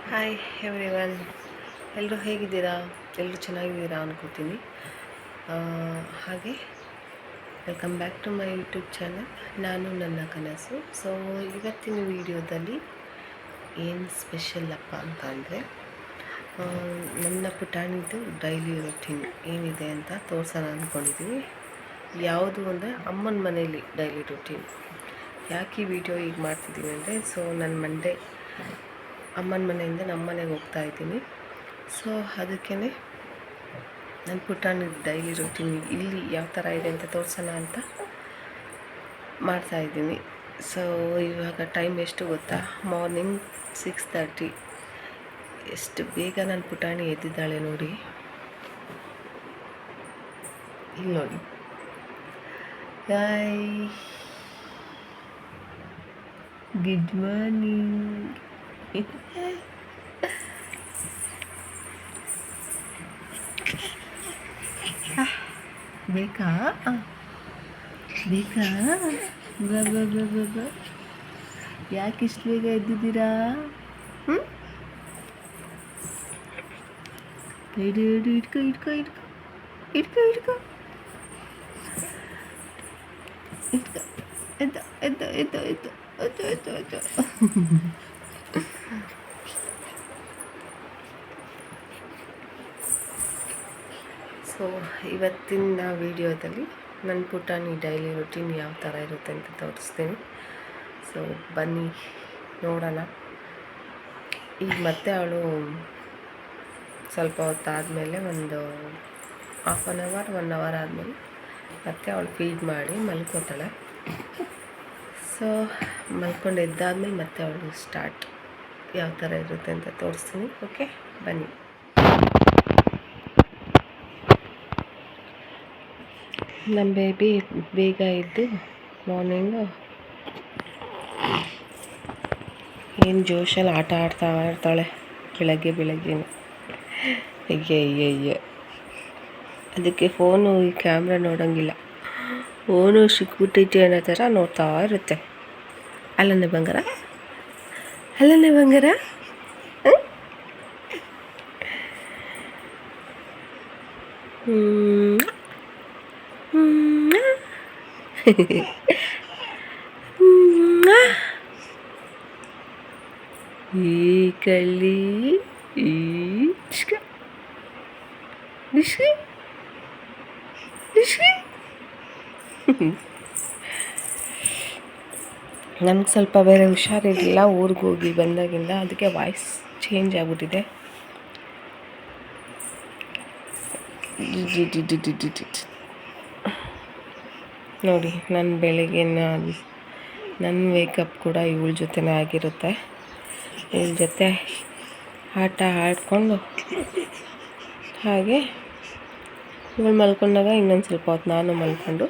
Hi everyone, ಎಲ್ಲರೂ ಹೇಗಿದ್ದೀರಾ? ಎಲ್ಲರೂ ಚೆನ್ನಾಗಿದ್ದೀರಾ ಅನ್ಕೋತೀನಿ. ಹಾಗೆ welcome back to my YouTube channel. ನಾನು ನನ್ನ ಕನಸು. ಸೊ ಇವತ್ತಿನ ವಿಡಿಯೋದಲ್ಲಿ ಏನು ಸ್ಪೆಷಲ್ ಅಪ್ಪ ಅಂತ ಅಂದರೆ, ನನ್ನ ಪುಟಾಣಿದು ಡೈಲಿ ರೊಟೀನ್ ಏನಿದೆ ಅಂತ ತೋರ್ಸೋಣ ಅಂದ್ಕೊಂಡಿದ್ದೀನಿ. ಯಾವುದು ಅಂದರೆ ಅಮ್ಮನ ಮನೇಲಿ ಡೈಲಿ ರೊಟೀನ್. ಯಾಕೆ ಈ ವಿಡಿಯೋ ಈಗ ಮಾಡ್ತಿದ್ದೀನಿ ಅಂದರೆ, ಸೊ ನನ್ನ ಅಮ್ಮನ ಮನೆಯಿಂದ ನಮ್ಮ ಮನೆಗೆ ಹೋಗ್ತಾ ಇದ್ದೀನಿ. ಸೊ ಅದಕ್ಕೇ ನನ್ನ ಪುಟಾಣಿ ಡೈಲಿ ರೂಟೀನ್ ಇಲ್ಲಿ ಯಾವ ಥರ ಇದೆ ಅಂತ ತೋರಿಸೋಣ ಅಂತ ಮಾಡ್ತಾಯಿದ್ದೀನಿ. ಸೊ ಇವಾಗ ಟೈಮ್ ಎಷ್ಟು ಗೊತ್ತಾ? ಮಾರ್ನಿಂಗ್ 6:30. ಎಷ್ಟು ಬೇಗ ನನ್ನ ಪುಟಾಣಿ ಎದ್ದಿದ್ದಾಳೆ ನೋಡಿ. ಇಲ್ಲಿ ನೋಡಿ, ಹಾಯ್, ಗುಡ್ ಮಾರ್ನಿಂಗ್. ಬೇಕಾ ಬೇಕಾ? ಬಾ. ಯಾಕೆ ಇಷ್ಟು ಬೇಗ ಎದ್ದಿದ್ದೀರಾ? ಇಟ್ಕೊ ಇಟ್ಕೊ ಇಟ್ಕೊ ಇಟ್ಕೊ ಇಟ್ಕೊ ಇಟ್ಕೊ ಎದ್ದು ಎದ್ದು ಎದ್ದು ಎದ್ದು ಎದ್ದು ಎದ್ದು ಎದ್ದು. ಸೊ ಇವತ್ತಿನ ವಿಡಿಯೋದಲ್ಲಿ ನನ್ನ ಪುಟಾಣಿ ಡೈಲಿ ರುಟೀನ್ ಯಾವ ಥರ ಇರುತ್ತೆ ಅಂತ ತೋರಿಸ್ತೀನಿ. ಸೊ ಬನ್ನಿ ನೋಡೋಣ. ಈಗ ಮತ್ತೆ ಅವಳು ಸ್ವಲ್ಪ ಹೊತ್ತಾದಮೇಲೆ, ಒಂದು ಹಾಫ್ ಆನ್ ಅವರ್ 1 ಅವರ್ ಆದಮೇಲೆ ಮತ್ತೆ ಅವಳು ಫೀಡ್ ಮಾಡಿ ಮಲ್ಕೋತಾಳೆ. ಸೊ ಮಲ್ಕೊಂಡು ಎದ್ದಾದ್ಮೇಲೆ ಮತ್ತೆ ಅವಳು ಸ್ಟಾರ್ಟ್ ಯಾವ ಥರ ಇರುತ್ತೆ ಅಂತ ತೋರಿಸ್ತೀನಿ. ಓಕೆ, ಬನ್ನಿ. ನಮ್ಮ ಬೇಬಿ ಬೇಗ ಇದ್ದು ಮಾರ್ನಿಂಗು ಏನು ಜೋಶಲ್ಲಿ ಆಟ ಆಡ್ತಾ ಇರ್ತಾಳೆ ಬೆಳಗ್ಗೆ. ಅಯ್ಯ ಅದಕ್ಕೆ ಫೋನು ಈ ಕ್ಯಾಮ್ರಾ ನೋಡೋಂಗಿಲ್ಲ. ಫೋನು ಸಿಕ್ಬಿಟ್ಟೈತೆ ಅನ್ನೋ ಥರ ನೋಡ್ತಾ ಇರುತ್ತೆ. ಅಲ್ಲನೇ ಬಂಗಾರ. ಈ ಕಳ್ಳಿ ನಮ್ಗೆ ಸ್ವಲ್ಪ ಬೇರೆ ಹುಷಾರಿರಲಿಲ್ಲ, ಊರಿಗೆ ಹೋಗಿ ಬಂದಾಗಿಂದ. ಅದಕ್ಕೆ ವಾಯ್ಸ್ ಚೇಂಜ್ ಆಗ್ಬಿಟ್ಟಿದೆ. ನೋಡಿ, ನನ್ನ ಬೆಳಿಗ್ಗೆ ನನ್ನ ವೇಕಪ್ ಕೂಡ ಇವಳ ಜೊತೆನೇ ಆಗಿರುತ್ತೆ. ಇವಳ ಜೊತೆ ಆಟ ಆಡ್ಕೊಂಡು ಹಾಗೆ ಇವಳು ಮಲ್ಕೊಂಡಾಗ ಇನ್ನೊಂದು ಸ್ವಲ್ಪ ಹೊತ್ತು ನಾನು ಮಲ್ಕೊಂಡು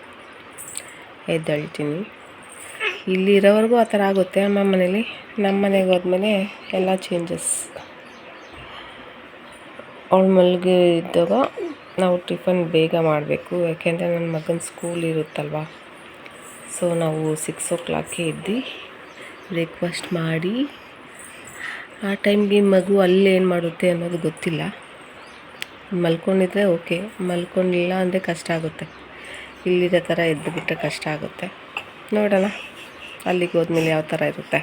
ಎದ್ದೇಳ್ತೀನಿ. ಇಲ್ಲಿರೋವರೆಗೂ ಆ ಥರ ಆಗುತ್ತೆ ಅಮ್ಮ ಮನೇಲಿ. ನಮ್ಮ ಮನೆಗೆ ಹೋದ್ಮೇಲೆ ಎಲ್ಲ ಚೇಂಜಸ್. ಅವಳು ಮಲ್ಗೆ ಇದ್ದಾಗ ನಾವು ಟಿಫನ್ ಬೇಗ ಮಾಡಬೇಕು, ಯಾಕೆಂದರೆ ನನ್ನ ಮಗನ ಸ್ಕೂಲ್ ಇರುತ್ತಲ್ವ. ಸೊ ನಾವು 6 o'clock ಎದ್ದು ಬ್ರೇಕ್ಫಾಸ್ಟ್ ಮಾಡಿ, ಆ ಟೈಮ್ಗೆ ಮಗು ಅಲ್ಲೇನು ಮಾಡುತ್ತೆ ಅನ್ನೋದು ಗೊತ್ತಿಲ್ಲ. ಮಲ್ಕೊಂಡಿದ್ರೆ ಓಕೆ, ಮಲ್ಕೊಂಡಿಲ್ಲ ಅಂದರೆ ಕಷ್ಟ ಆಗುತ್ತೆ. ಇಲ್ಲಿರೋ ಥರ ಎದ್ದುಬಿಟ್ರೆ ಕಷ್ಟ ಆಗುತ್ತೆ. ನೋಡೋಣ ಅಲ್ಲಿಗೆ ಹೋದ್ಮೇಲೆ ಯಾವ ಥರ ಇರುತ್ತೆ.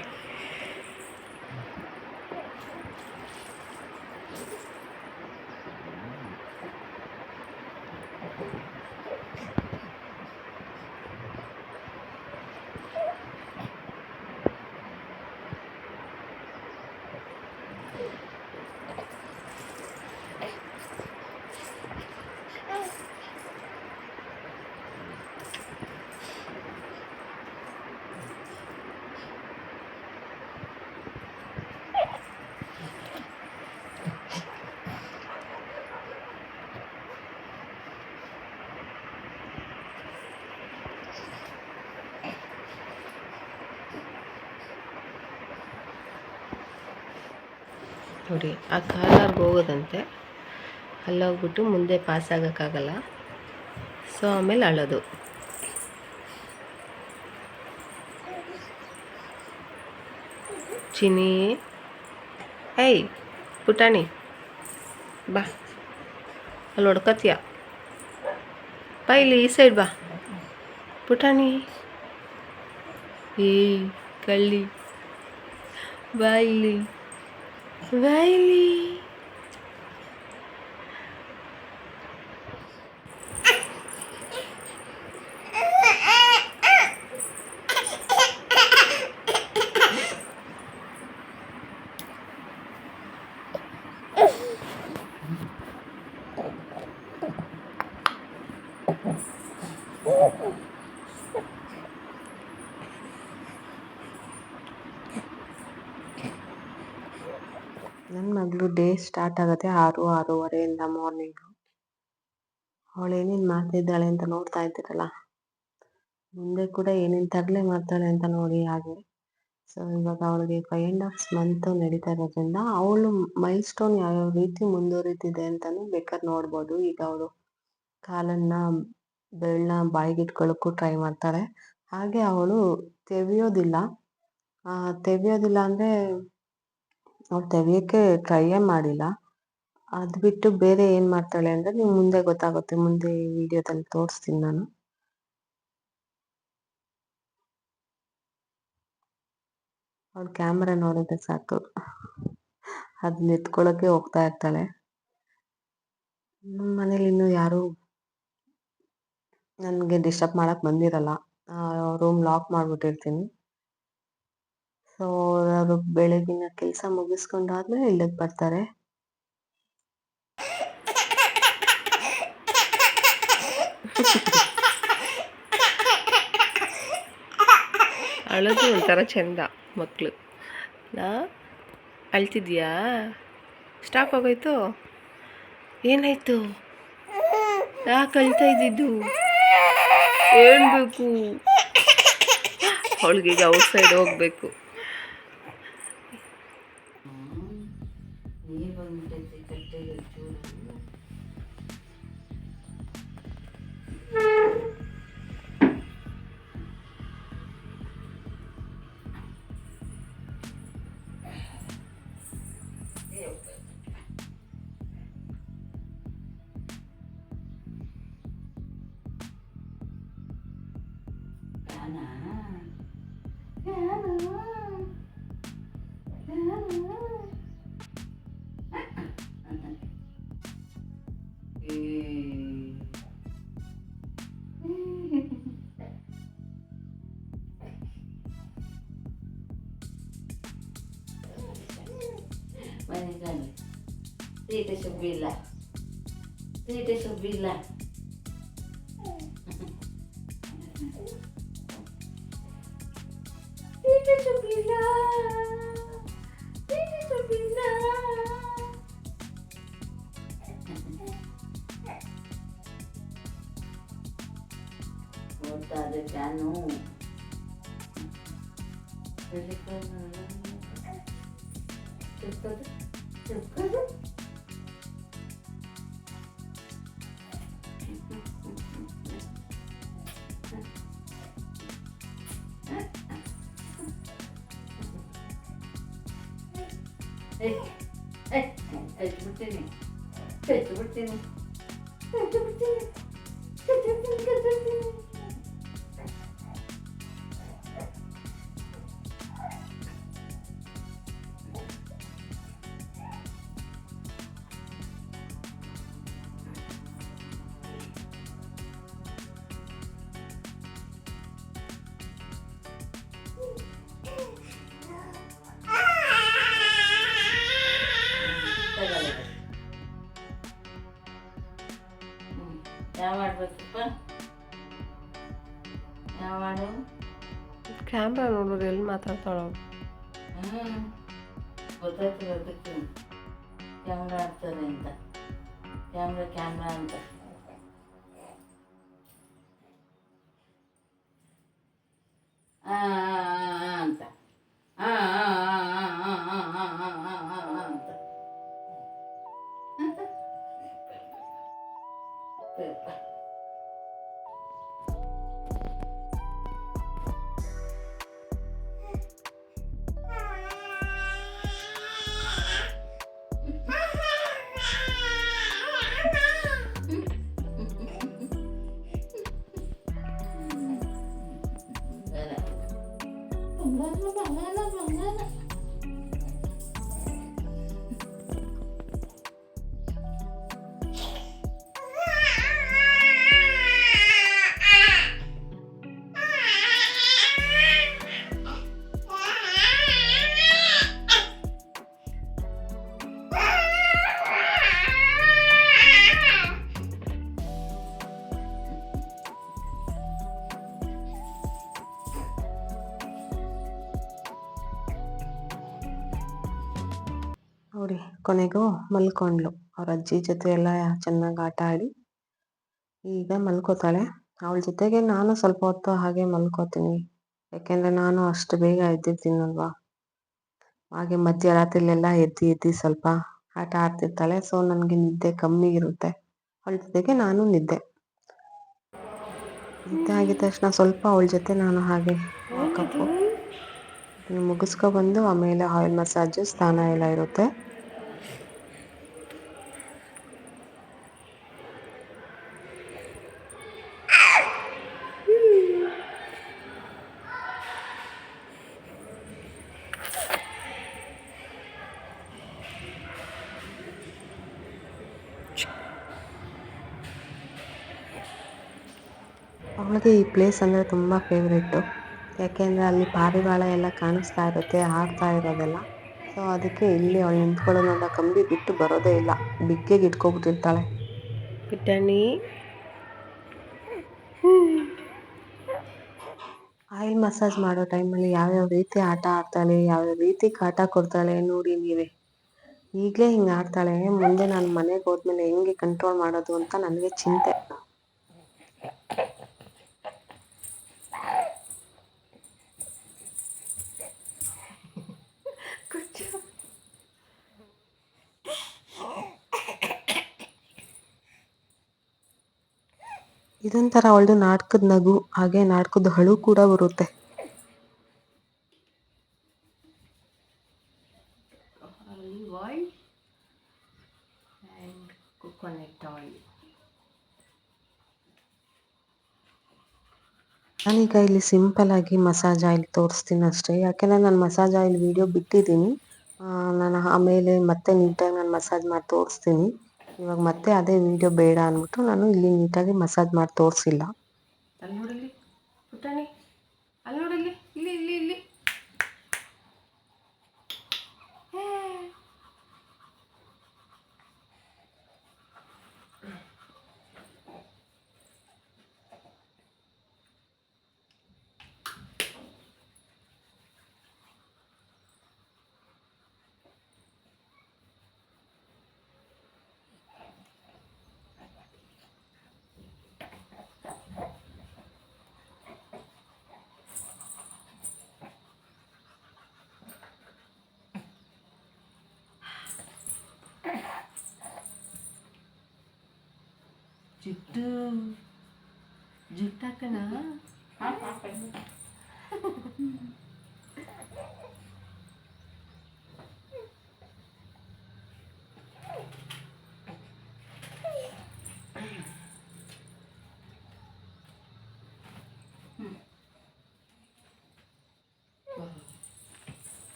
ನೋಡಿ, ಆ ಕಾರ್ನರ್ಗೆ ಹೋಗೋದಂತೆ. ಅಲ್ಲೋಗ್ಬಿಟ್ಟು ಮುಂದೆ ಪಾಸ್ ಆಗೋಕ್ಕಾಗಲ್ಲ. ಸೊ ಆಮೇಲೆ ಅಳೋದು. ಚಿನಿ, ಏಯ್ ಪುಟಾಣಿ ಬಾ, ಅಲ್ಲಿ ಹೊಡ್ಕತ್ತೀಯ. ಬಾ ಇಲ್ಲಿ ಈ ಸೈಡ್ ಬಾ ಪುಟಾಣಿ. ಏಯ್ ಕಳ್ಳಿ, ಬಾ ಇಲ್ಲಿ, ಬಾ ಇಲ್ಲಿ. ನನ್ನ ಮಗಳು ಡೇ ಸ್ಟಾರ್ಟ್ ಆಗುತ್ತೆ 6-6:30 ಮಾರ್ನಿಂಗು. ಅವಳು ಏನೇನು ಮಾಡ್ತಿದ್ದಾಳೆ ಅಂತ ನೋಡ್ತಾ ಇದ್ದೀರಲ್ಲ, ಮುಂದೆ ಕೂಡ ಏನೇನು ತರಲೆ ಮಾಡ್ತಾಳೆ ಅಂತ ನೋಡಿ ಹಾಗೆ. ಸೊ ಇವಾಗ ಅವಳಿಗೆ 5.5 ಮಂತ್ ನಡೀತಾ ಇರೋದ್ರಿಂದ ಅವಳು ಮೈಲ್ ಸ್ಟೋನ್ ಯಾವ್ಯಾವ ರೀತಿ ಮುಂದುವರಿತಿದೆ ಅಂತಲೂ ಬೇಕಾದ್ರೆ ನೋಡ್ಬೋದು. ಈಗ ಅವಳು ಕಾಲನ್ನು ಬೆರಳನ್ನ ಬಾಯಿಗಿಟ್ಕೊಳ್ಳೋಕ್ಕೂ ಟ್ರೈ ಮಾಡ್ತಾಳೆ. ಹಾಗೆ ಅವಳು ತೆವಿಯೋದಿಲ್ಲ ಅಂದರೆ ಅವಳು ತೆವಿಯೋಕ್ಕೆ ಟ್ರೈಯೇ ಮಾಡಿಲ್ಲ. ಅದು ಬಿಟ್ಟು ಬೇರೆ ಏನು ಮಾಡ್ತಾಳೆ ಅಂದರೆ ನೀವು ಮುಂದೆ ಗೊತ್ತಾಗುತ್ತೆ, ಮುಂದೆ ಈ ವಿಡಿಯೋದಲ್ಲಿ ತೋರಿಸ್ತೀನಿ ನಾನು. ಅವಳು ಕ್ಯಾಮ್ರಾ ನೋಡಿದ್ರೆ ಸಾಕು ಅದನ್ನ ಎತ್ಕೊಳ್ಳೋಕ್ಕೆ ಹೋಗ್ತಾ ಇರ್ತಾಳೆ. ನಮ್ಮ ಮನೇಲಿ ಇನ್ನೂ ಯಾರೂ ನನಗೆ ಡಿಸ್ಟರ್ಬ್ ಮಾಡೋಕ್ಕೆ ಬಂದಿರಲ್ಲ. Room lock ಮಾಡಿಬಿಟ್ಟಿರ್ತೀನಿ. ಸೊ ಅವರು ಬೆಳಗಿನ ಕೆಲಸ ಮುಗಿಸ್ಕೊಂಡಾದ್ಮೇಲೆ ಇಲ್ಲಿಗೆ ಬರ್ತಾರೆ. ಅಳೋದು ಒಂಥರ ಚೆಂದ ಮಕ್ಕಳು. ಅಳ್ತಿದ್ಯಾ? ಸ್ಟಾಪ್ ಆಗೋಯ್ತು? ಏನಾಯ್ತು? ಯಾಕೆ ಅಳ್ತಾ ಇದ್ದಿದ್ದು? ಏನು ಬೇಕು? ಅವಳಿಗೆ ಈಗ ಔಟ್ ಸೈಡ್ ಹೋಗ್ಬೇಕು. Manigani. Tite subila. Tite subila. Tite subila. Tite subila. Volta de piano. ಯಾವ ಮಾಡ್ಬೇಕಪ್ಪ? ಯಾವ ಮಾಡು? ಕ್ಯಾಮ್ರಾ ನೋಡೋರು ಎಲ್ಲಿ ಮಾತಾಡ್ತಾಳ? ಗೊತ್ತಾಯ್ತು ಅದಕ್ಕೆ ಕ್ಯಾಮ್ರಾ ಆಡ್ತಾರೆ ಅಂತ. ಕ್ಯಾಮ್ರಾ ಅಂತ ಅಂತ ನೋಡಿ ಕೊನೆಗೂ ಮಲ್ಕೊಂಡ್ಳು. ಅವ್ರ ಅಜ್ಜಿ ಜೊತೆ ಎಲ್ಲ ಚೆನ್ನಾಗಿ ಆಟ ಆಡಿ ಈಗ ಮಲ್ಕೋತಾಳೆ. ಅವಳ ಜೊತೆಗೆ ನಾನು ಸ್ವಲ್ಪ ಹೊತ್ತು ಹಾಗೆ ಮಲ್ಕೋತೀನಿ, ಯಾಕೆಂದರೆ ನಾನು ಅಷ್ಟು ಬೇಗ ಎದ್ದಿರ್ತೀನಲ್ವಾ. ಹಾಗೆ ಮಧ್ಯರಾತ್ರಿಲೆಲ್ಲ ಎದ್ದು ಸ್ವಲ್ಪ ಆಟ ಆಡ್ತಿರ್ತಾಳೆ. ಸೊ ನನಗೆ ನಿದ್ದೆ ಕಮ್ಮಿ ಇರುತ್ತೆ. ಅವಳ ಜೊತೆಗೆ ನಾನು ನಿದ್ದೆ ಆಗಿದ ತಕ್ಷಣ ಸ್ವಲ್ಪ ಅವಳ ಜೊತೆ ನಾನು ಹಾಗೆ ವಾಕಪ್ಪು ಅದನ್ನು ಮುಗಿಸ್ಕೊಬಂದು ಆಮೇಲೆ ಆಯಿಲ್ ಮಸಾಜು ಸ್ನಾನ ಎಲ್ಲ ಇರುತ್ತೆ. ಅವಳಿಗೆ ಈ ಪ್ಲೇಸ್ ಅಂದರೆ ತುಂಬ ಫೇವ್ರೆಟ್ಟು, ಯಾಕೆಂದರೆ ಅಲ್ಲಿ ಪಾರಿವಾಳ ಎಲ್ಲ ಕಾಣಿಸ್ತಾ ಇರುತ್ತೆ, ಆಡ್ತಾ ಇರೋದೆಲ್ಲ. ಸೊ ಅದಕ್ಕೆ ಇಲ್ಲಿ ಅವಳು ನಿಂತ್ಕೊಳ್ಳೋದನ್ನ ಕಂಬಿ ಬಿಟ್ಟು ಬರೋದೇ ಇಲ್ಲ, ಬಿಗ್ಗೆಗೆ ಇಟ್ಕೊಬಿಟ್ಟಿರ್ತಾಳೆ. ಪುಟ್ಟಣಿ ಆಯಿಲ್ ಮಸಾಜ್ ಮಾಡೋ ಟೈಮಲ್ಲಿ ಯಾವ್ಯಾವ ರೀತಿ ಆಟ ಆಡ್ತಾಳೆ, ಯಾವ್ಯಾವ ರೀತಿ ಕಾಟ ಕೊಡ್ತಾಳೆ ನೋಡಿ ನೀವೇ. ಈಗಲೇ ಹಿಂಗೆ ಆಡ್ತಾಳೆ, ಮುಂದೆ ನಾನು ಮನೆಗೆ ಹೋದ್ಮೇಲೆ ಹೆಂಗೆ ಕಂಟ್ರೋಲ್ ಮಾಡೋದು ಅಂತ ನನಗೆ ಚಿಂತೆ. ಇದೊಂಥರ ಅವಳದು ನಾಟಕದ ನಗು, ಹಾಗೆ ನಾಟಕದ ಅಳು ಕೂಡ ಬರುತ್ತೆ. ನಾನೀಗ ಇಲ್ಲಿ ಸಿಂಪಲ್ ಆಗಿ ಮಸಾಜ್ ಆಯಿಲ್ ತೋರಿಸ್ತೀನಿ ಅಷ್ಟೇ, ಯಾಕೆಂದರೆ ನಾನು ಮಸಾಜ್ ಆಯಿಲ್ ವಿಡಿಯೋ ಬಿಟ್ಟಿದ್ದೀನಿ. ನಾನು ಆಮೇಲೆ ಮತ್ತೆ ನೀಟಾಗಿ ನಾನು ಮಸಾಜ್ ಮಾಡಿ ತೋರಿಸ್ತೀನಿ. ಇವಾಗ ಮತ್ತೆ ಅದೇ ವಿಡಿಯೋ ಬೇಡ ಅಂದ್ಬಿಟ್ಟು ನಾನು ಇಲ್ಲಿ ನೀಟಾಗಿ ಮಸಾಜ್ ಮಾಡಿ ತೋರಿಸಿಲ್ಲ. ಅಲ್ಲಿ ನೋಡಲಿ ಪುಟ್ಟಣಿ, ಅಲ್ಲಿ ನೋಡಲಿ, ಇಲ್ಲಿ ಇಲ್ಲಿ ಇಲ್ಲಿ ಜುಟ್ಟು ಜುಟ್ಟಾಕಣ.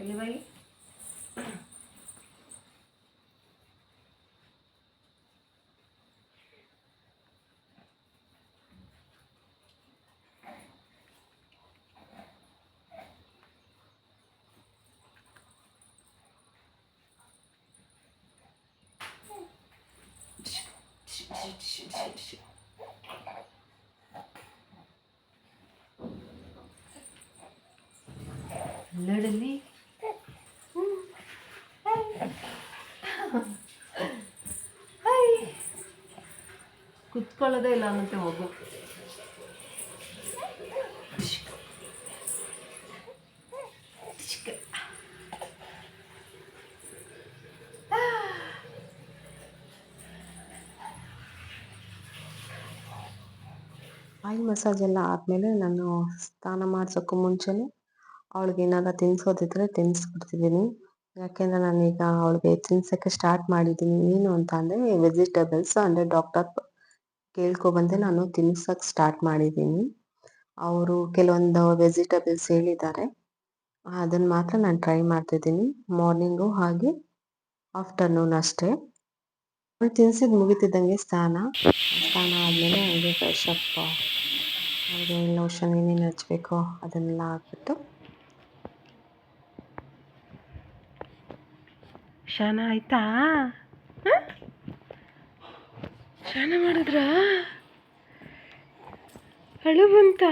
ಎಲ್ಲಿ ಬಾಯಿ ನೋಡಲ್ಲಿ ಕುತ್ಕೊಳ್ಳೋದೇ ಇಲ್ಲ ಅನ್ನತ್ತೆ ಮಗು. ಆಯಿಲ್ ಮಸಾಜ್ ಎಲ್ಲ ಆದಮೇಲೆ ನಾನು ಸ್ನಾನ ಮಾಡಿಸೋಕ್ಕೂ ಮುಂಚೆನೇ ಅವಳಿಗೆ ಏನಾದ್ರು ತಿನ್ನಿಸೋದಿದ್ರೆ ತಿನ್ನಿಸ್ಬಿಡ್ತಿದ್ದೀನಿ. ಯಾಕೆಂದರೆ ನಾನೀಗ ಅವಳಿಗೆ ತಿನ್ಸೋಕ್ಕೆ ಸ್ಟಾರ್ಟ್ ಮಾಡಿದ್ದೀನಿ. ಏನು ಅಂತ ಅಂದರೆ ವೆಜಿಟೇಬಲ್ಸ್ ಅಂದರೆ ಡಾಕ್ಟರ್ ಕೇಳ್ಕೊಬಂದೆ ನಾನು ತಿನ್ಸೋಕ್ಕೆ ಸ್ಟಾರ್ಟ್ ಮಾಡಿದ್ದೀನಿ. ಅವರು ಕೆಲವೊಂದು ವೆಜಿಟೇಬಲ್ಸ್ ಹೇಳಿದ್ದಾರೆ, ಅದನ್ನು ಮಾತ್ರ ನಾನು ಟ್ರೈ ಮಾಡ್ತಿದ್ದೀನಿ, ಮಾರ್ನಿಂಗು ಹಾಗೆ ಆಫ್ಟರ್ನೂನ್ ಅಷ್ಟೇ. ಅವಳು ತಿನ್ಸಿದ್ದು ಮುಗಿತಿದ್ದಂಗೆ ಸ್ನಾನ ಆದಮೇಲೆ ಹಂಗೆ ಫ್ರೆಶ್ ಅಪ್, ಅವ್ರಿಗೆ ಲೋಷನ್ ಏನೇನು ಹಚ್ಬೇಕೋ ಅದನ್ನೆಲ್ಲ ಹಾಕ್ಬಿಟ್ಟು. ಸ್ನಾನ ಆಯ್ತಾ? ಸ್ನಾನ ಮಾಡಿದ್ರಾ? ಅಳು ಬಂತ?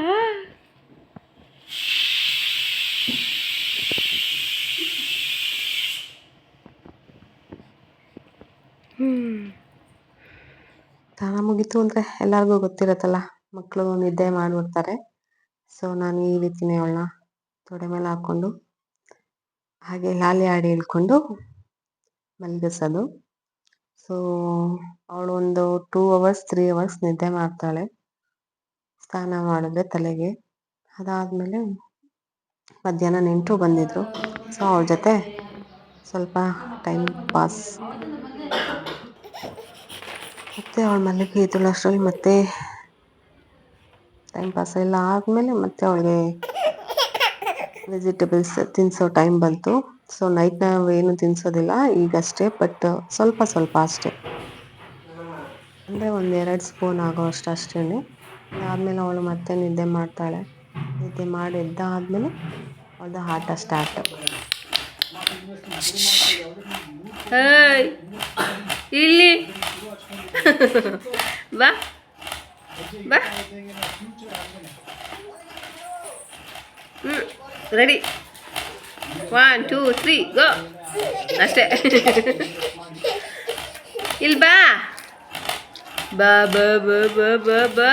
ಸ್ನಾನ ಮುಗೀತು ಅಂದರೆ ಎಲ್ಲರಿಗೂ ಗೊತ್ತಿರುತ್ತಲ್ಲ, ಮಕ್ಕಳು ನಿದ್ದೆ ಮಾಡಿಬಿಡ್ತಾರೆ. ಸೊ ನಾನು ಈ ರೀತಿನೇ ಅವಳನ್ನ ತೊಡೆ ಮೇಲೆ ಹಾಕ್ಕೊಂಡು ಹಾಗೆ ಲಾಲಿ ಹಾಡಿ ಹಿಡ್ಕೊಂಡು ಮಲಗಿಸೋದು. ಸೊ ಅವಳು ಒಂದು 2 ಅವರ್ಸ್ 3 ಅವರ್ಸ್ ನಿದ್ದೆ ಮಾಡ್ತಾಳೆ ಸ್ನಾನ ಮಾಡಿದ್ರೆ ತಲೆಗೆ. ಅದಾದಮೇಲೆ ಮಧ್ಯಾಹ್ನ ನೆಂಟರು ಬಂದಿದ್ರು. ಸೊ ಅವಳ ಜೊತೆ ಸ್ವಲ್ಪ ಟೈಮ್ ಪಾಸ್. ಮತ್ತೆ ಅವಳು ಮಲಗಿ ಎದ್ದೇಳೋಷ್ಟರಲ್ಲಿ ಮತ್ತೆ ಟೈಮ್ ಪಾಸ್ ಎಲ್ಲ ಆದಮೇಲೆ ಮತ್ತೆ ಅವಳಿಗೆ ವೆಜಿಟೇಬಲ್ಸ್ ತಿನ್ನಿಸೋ ಟೈಮ್ ಬಂತು. ಸೊ ನೈಟ್ ನಾವು ಏನು ತಿನ್ನಿಸೋದಿಲ್ಲ ಈಗಷ್ಟೇ, ಬಟ್ ಸ್ವಲ್ಪ ಸ್ವಲ್ಪ ಅಷ್ಟೇ, ಅಂದರೆ 1-2 ಸ್ಪೂನ್ ಆಗೋ ಅಷ್ಟೇ. ಅದಾದಮೇಲೆ ಅವಳು ಮತ್ತೆ ನಿದ್ದೆ ಮಾಡ್ತಾಳೆ. ನಿದ್ದೆ ಮಾಡಿ ಎದ್ದಾದಮೇಲೆ ಅವಳದು ಆಟ ಸ್ಟಾರ್ಟ್. ಇಲ್ಲಿ ಬಾ ಬಾ. ರೆಡಿ 1 2 3 ಗೋ ಅಷ್ಟೇ. ಇಲ್ಲಿ ಬಾ ಬಾ ಬಾ ಬಾ ಬಾ ಬಾ ಬಾ.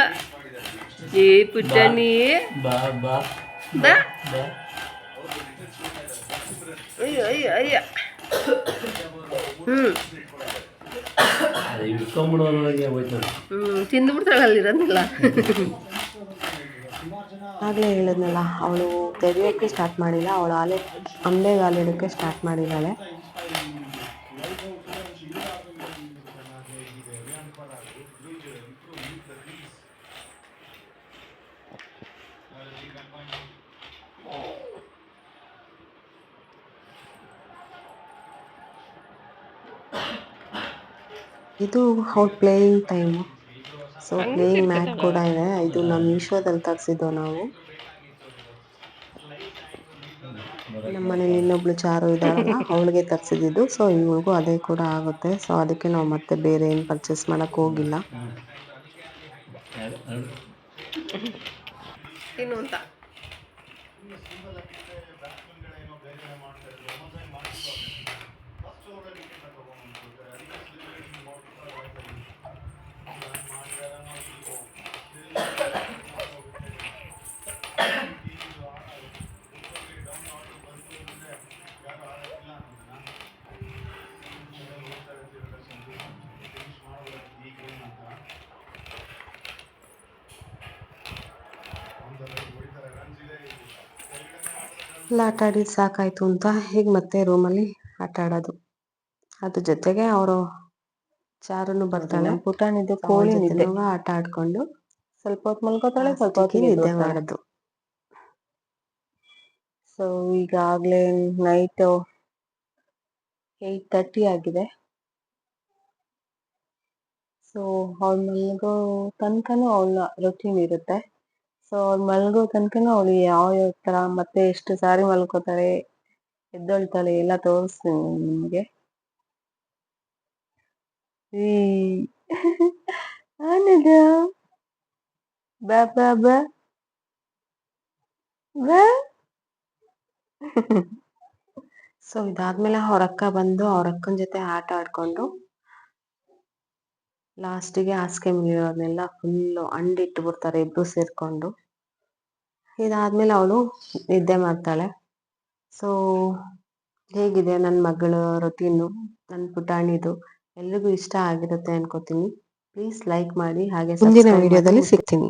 ಏ ಪುಟ್ಟಣಿ ಬಾ ಬಾ ಬಾ. ಅಯ್ಯೋ ಅಯ್ಯೋ ಅಯ್ಯ. ತಿಂದು ಬಿಡ್ತಾಳೆ ಅಲ್ಲಿರೋದಿಲ್ಲ. ಆಗಲೇ ಹೇಳಿದ್ನಲ್ಲ, ಅವಳು ತೆಗಿಯೋಕ್ಕೆ ಸ್ಟಾರ್ಟ್ ಮಾಡಿಲ್ಲ, ಅವಳು ಅಂಬೆಗೆ ಹಾಲಿಡೋಕ್ಕೆ ಸ್ಟಾರ್ಟ್ ಮಾಡಿದ್ದಾಳೆ. ಇದು ಅವ್ರ playing time. So playing mat ಕೂಡ ಇದೆ. ಇದು ನಮ್ಮ ಮೀಶೋದಲ್ಲಿ ತರಿಸಿದ್ದು ನಾವು. ನಮ್ಮ ಮನೇಲಿ ಇನ್ನೊಬ್ಳು ಚಾರು ಇದ್ದಾಳಲ್ಲ, ಅವಳಿಗೆ ತರಿಸಿದ್ದು. ಸೊ ಇವಳಿಗೂ ಅದೇ ಕೂಡ ಆಗುತ್ತೆ. ಸೊ ಅದಕ್ಕೆ ನಾವು ಮತ್ತೆ ಬೇರೆ ಏನು ಪರ್ಚೇಸ್ ಮಾಡೋಕ್ಕೆ ಹೋಗಿಲ್ಲ. ಏನು ಅಂತ ಎಲ್ಲ ಆಟ ಆಡಿದ್ದು ಸಾಕಾಯಿತು ಅಂತ ಈಗ ಮತ್ತೆ ರೂಮಲ್ಲಿ ಆಟ ಆಡೋದು. ಅದ್ರ ಜೊತೆಗೆ ಅವರು ಚಾರುನು ಬರ್ತಾಳೆ. ಪುಟಾಣಿದ್ದು ಕೋಳಿ ನಿದ್ದೆ ಆಟ ಆಡ್ಕೊಂಡು ಸ್ವಲ್ಪ ಹೊತ್ತು ಮಲ್ಕೋತಾಳೆ, ಸ್ವಲ್ಪ ಹೊತ್ತು ನಿದ್ದೆ ಮಾಡೋದು. ಸೊ ಈಗಾಗಲೇ ನೈಟು 8:30 ಆಗಿದೆ. ಸೊ ಅವಳು ಮಲಗೋ ತನಕನೂ ಅವಳ ರೊಟೀನ್ ಇರುತ್ತೆ. ಸೊ ಅವ್ಳು ಮಲಗೋ ತನಕನೂ ಅವಳು ಯಾವ ಥರ ಮತ್ತೆ ಎಷ್ಟು ಸಾರಿ ಮಲ್ಕೋತಾಳೆ, ಎದ್ದೊಳ್ತಾಳೆ ಎಲ್ಲ ತೋರಿಸ್ತೀನಿ ನಿಮಗೆ. ಆನದ ಬಾ ಬಾ ಬಾ ಬಾ. ಸೊ ಇದಾದ್ಮೇಲೆ ಅವ್ರ ಅಕ್ಕ ಬಂದು ಅವ್ರ ಅಕ್ಕನ ಜೊತೆ ಆಟ ಆಡ್ಕೊಂಡು ಲಾಸ್ಟಿಗೆ ಹಾಸಿಗೆ ಮೇಲಿರೋದನ್ನೆಲ್ಲ ಫುಲ್ಲು ಅಂಡಿಟ್ಟು ಬಿಡ್ತಾರೆ ಇಬ್ರು ಸೇರ್ಕೊಂಡು. ಇದಾದ್ಮೇಲೆ ಅವಳು ನಿದ್ದೆ ಮಾಡ್ತಾಳೆ. ಸೊ ಹೇಗಿದೆ ನನ್ನ ಮಗಳ ರೊಟೀನು, ನನ್ನ ಪುಟಾಣಿದು ಎಲ್ರಿಗೂ ಇಷ್ಟ ಆಗಿರುತ್ತೆ ಅನ್ಕೋತೀನಿ. ಪ್ಲೀಸ್ ಲೈಕ್ ಮಾಡಿ, ಹಾಗೆ ಮುಂದಿನ ವಿಡಿಯೋದಲ್ಲಿ ಸಿಗ್ತೀನಿ.